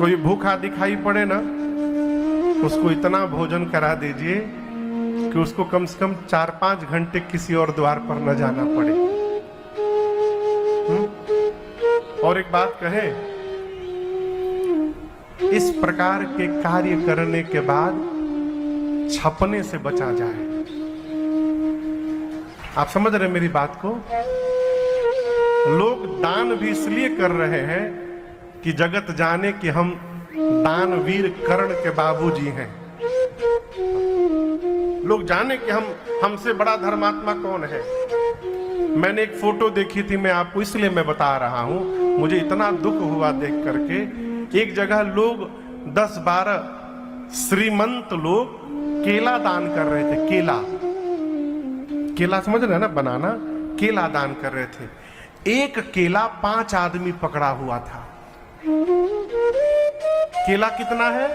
कोई भूखा दिखाई पड़े ना, उसको इतना भोजन करा दीजिए कि उसको कम से कम 4-5 घंटे किसी और द्वार पर न जाना पड़े। और एक बात कहे, इस प्रकार के कार्य करने के बाद छपने से बचा जाए। आप समझ रहे मेरी बात को? लोग दान भी इसलिए कर रहे हैं कि जगत जाने कि हम दानवीर कर्ण के बाबूजी हैं। लोग जाने कि हमसे बड़ा धर्मात्मा कौन है। मैंने एक फोटो देखी थी, मैं आपको इसलिए मैं बता रहा हूं, मुझे इतना दुख हुआ देख करके। एक जगह लोग 10-12 श्रीमंत लोग केला दान कर रहे थे। केला समझ रहे हैं ना, बनाना, केला दान कर रहे थे। एक केला 5 आदमी पकड़ा हुआ था। केला कितना है?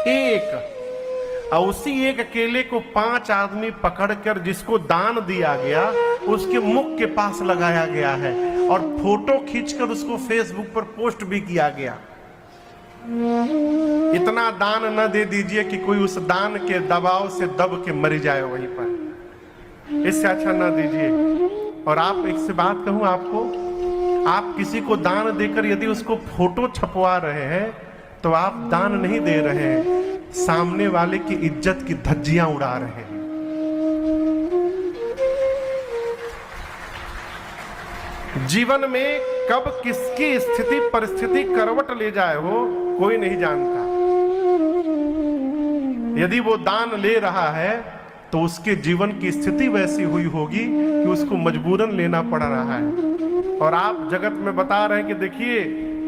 एक। और उसी एक केले को 5 आदमी पकड़कर जिसको दान दिया गया उसके मुख के पास लगाया गया है और फोटो खींचकर उसको फेसबुक पर पोस्ट भी किया गया। इतना दान न दे दीजिए कि कोई उस दान के दबाव से दब के मर जाए वहीं पर। इससे अच्छा न दीजिए। और आप एक से बात कहूं आपको, आप किसी को दान देकर यदि उसको फोटो छपवा रहे हैं तो आप दान नहीं दे रहे हैं, सामने वाले की इज्जत की धज्जियां उड़ा रहे हैं। जीवन में कब किसकी स्थिति परिस्थिति करवट ले जाए हो कोई नहीं जानता। यदि वो दान ले रहा है तो उसके जीवन की स्थिति वैसी हुई होगी कि उसको मजबूरन लेना पड़ रहा है। और आप जगत में बता रहे हैं कि देखिए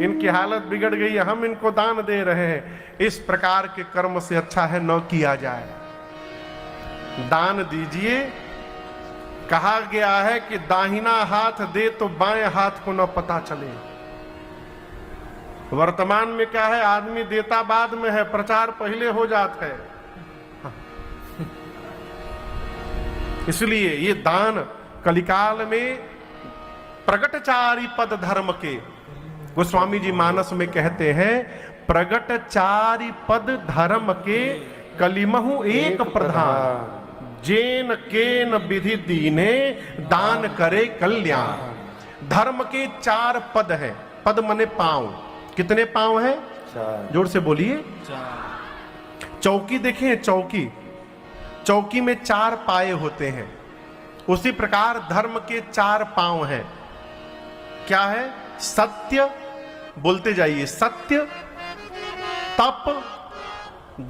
इनकी हालत बिगड़ गई है, हम इनको दान दे रहे हैं। इस प्रकार के कर्म से अच्छा है न किया जाए। दान दीजिए। कहा गया है कि दाहिना हाथ दे तो बाएं हाथ को न पता चले। वर्तमान में क्या है, आदमी देता बाद में है, प्रचार पहले हो जाता है। इसलिए ये दान कलिकाल में प्रगटचारी पद धर्म के, गोस्वामी जी मानस में कहते हैं, प्रगटचारी पद धर्म के कलिमहु एक प्रधान, जेन केन विधि दीने दान करे कल्याण। धर्म के 4 पद हैं। पद मने पांव। कितने पांव हैं? 4। जोर से बोलिए। 4। चौकी देखें, चौकी में 4 पाए होते हैं। उसी प्रकार धर्म के 4 पांव हैं। क्या है? सत्य, बोलते जाइए, सत्य, तप,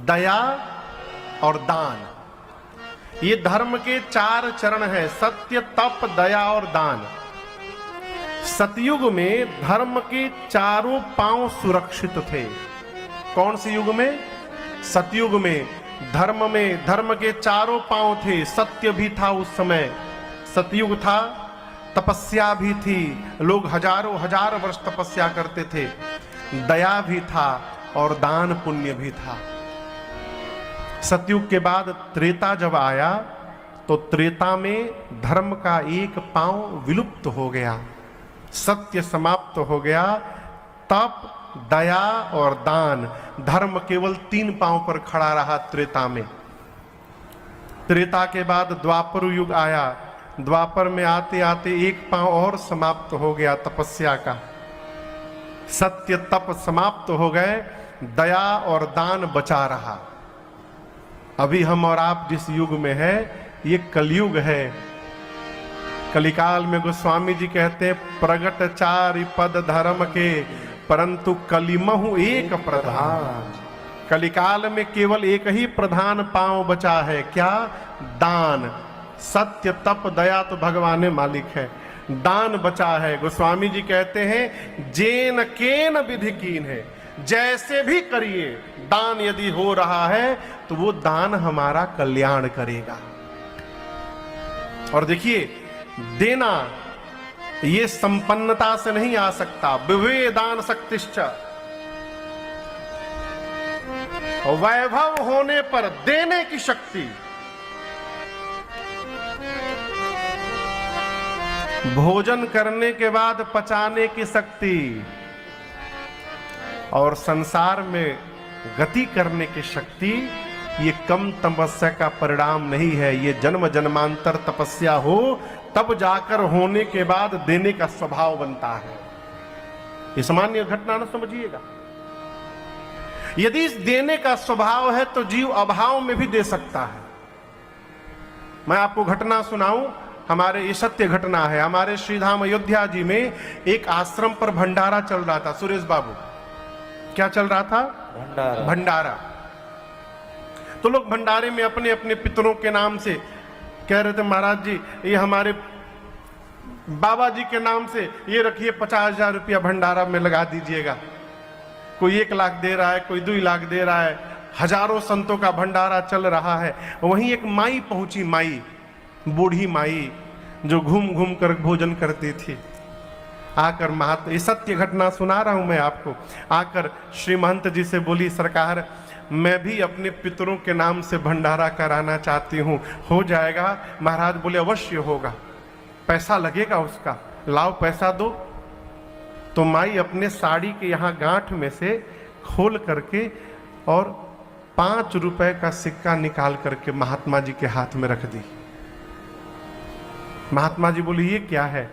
दया और दान। ये धर्म के 4 चरण हैं, सत्य, तप, दया और दान। सतयुग में धर्म के चारों पांव सुरक्षित थे। कौन से युग में? सतयुग में धर्म के चारों पांव थे। सत्य भी था उस समय, सतयुग था। तपस्या भी थी, लोग हजारों हजार वर्ष तपस्या करते थे। दया भी था और दान पुण्य भी था। सतयुग के बाद त्रेता जब आया तो त्रेता में धर्म का एक पांव विलुप्त हो गया, सत्य समाप्त हो गया। तप, दया और दान, धर्म केवल 3 पांव पर खड़ा रहा त्रेता में। त्रेता के बाद द्वापर युग आया। द्वापर में आते आते एक पांव और समाप्त हो गया, तपस्या का। सत्य तप समाप्त हो गए, दया और दान बचा रहा। अभी हम और आप जिस युग में है ये कलयुग है। कलिकाल में गोस्वामी जी कहते हैं, प्रगट 4 पद धर्म के परंतु कलिमहु एक प्रधान। कलिकाल में केवल एक ही प्रधान पांव बचा है। क्या? दान। सत्य, तप, दया तो भगवान मालिक है, दान बचा है। गोस्वामी जी कहते हैं, जेन केन विधि कीन है, जैसे भी करिए दान यदि हो रहा है तो वो दान हमारा कल्याण करेगा। और देखिए, देना ये संपन्नता से नहीं आ सकता। विवे दान शक्तिश्च, वैभव होने पर देने की शक्ति, भोजन करने के बाद पचाने की शक्ति, और संसार में गति करने की शक्ति ये कम तपस्या का परिणाम नहीं है, ये जन्म जन्मांतर तपस्या हो तब जाकर होने के बाद देने का स्वभाव बनता है। ये सामान्य घटना न समझिएगा। यदि इस देने का स्वभाव है तो जीव अभाव में भी दे सकता है। मैं आपको घटना सुनाऊं, हमारे ये सत्य घटना है। हमारे श्रीधाम अयोध्या जी में एक आश्रम पर भंडारा चल रहा था। सुरेश बाबू, क्या चल रहा था? भंडारा। तो लोग भंडारे में अपने अपने पितरों के नाम से कह रहे थे, महाराज जी ये हमारे बाबा जी के नाम से ये रखिए, 50,000 रुपया भंडारा में लगा दीजिएगा। कोई 1 लाख दे रहा है, कोई 2 लाख दे रहा है। हजारों संतों का भंडारा चल रहा है। वहीं एक माई पहुंची, माई, बूढ़ी माई जो घूम घूम कर भोजन करती थी। आकर महंत, ये सत्य घटना सुना रहा हूं मैं आपको, आकर श्री महंत जी से बोली, सरकार मैं भी अपने पितरों के नाम से भंडारा कराना चाहती हूँ, हो जाएगा? महाराज बोले अवश्य होगा, पैसा लगेगा उसका, लाओ पैसा दो। तो माई अपने साड़ी के यहाँ गांठ में से खोल करके और 5 रुपए का सिक्का निकाल करके महात्मा जी के हाथ में रख दी। महात्मा जी बोली ये क्या है?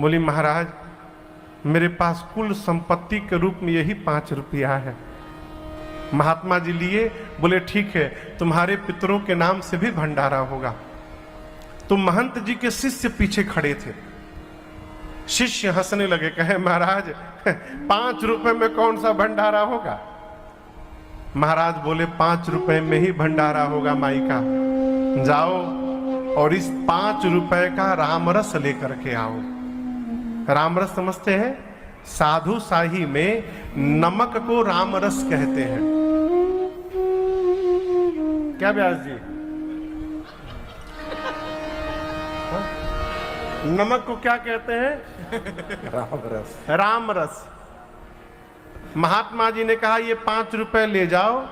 बोली महाराज मेरे पास कुल संपत्ति के रूप में यही 5 रुपया है। महात्मा जी लिए, बोले ठीक है, तुम्हारे पितरों के नाम से भी भंडारा होगा। तो महंत जी के शिष्य पीछे खड़े थे। शिष्य हंसने लगे, कहे महाराज 5 रुपए में कौन सा भंडारा होगा? महाराज बोले 5 रुपए में ही भंडारा होगा माई का। जाओ और इस 5 रुपए का रामरस लेकर के आओ। रामरस समझते हैं? साधु शाही में नमक को रामरस कहते हैं। क्या व्यास जी? नमक को क्या कहते हैं? रामरस। रामरस। महात्मा जी ने कहा ये 5 रुपए ले जाओ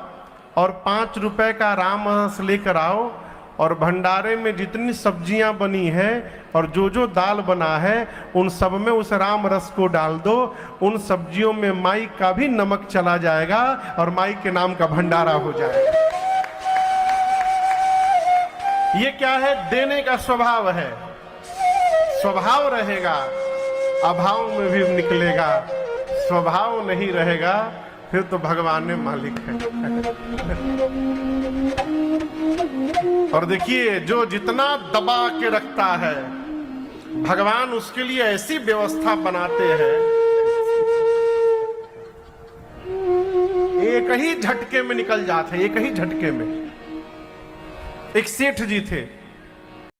और 5 रुपए का रामरस लेकर आओ, और भंडारे में जितनी सब्जियां बनी हैं और जो जो दाल बना है उन सब में उस राम रस को डाल दो। उन सब्जियों में माई का भी नमक चला जाएगा और माई के नाम का भंडारा हो जाएगा। ये क्या है? देने का स्वभाव है। स्वभाव रहेगा अभाव में भी निकलेगा, स्वभाव नहीं रहेगा फिर तो भगवान में मालिक है। और देखिए जो जितना दबा के रखता है भगवान उसके लिए ऐसी व्यवस्था बनाते हैं, एक ही झटके में निकल जाते हैं। एक ही झटके में। एक सेठ जी थे,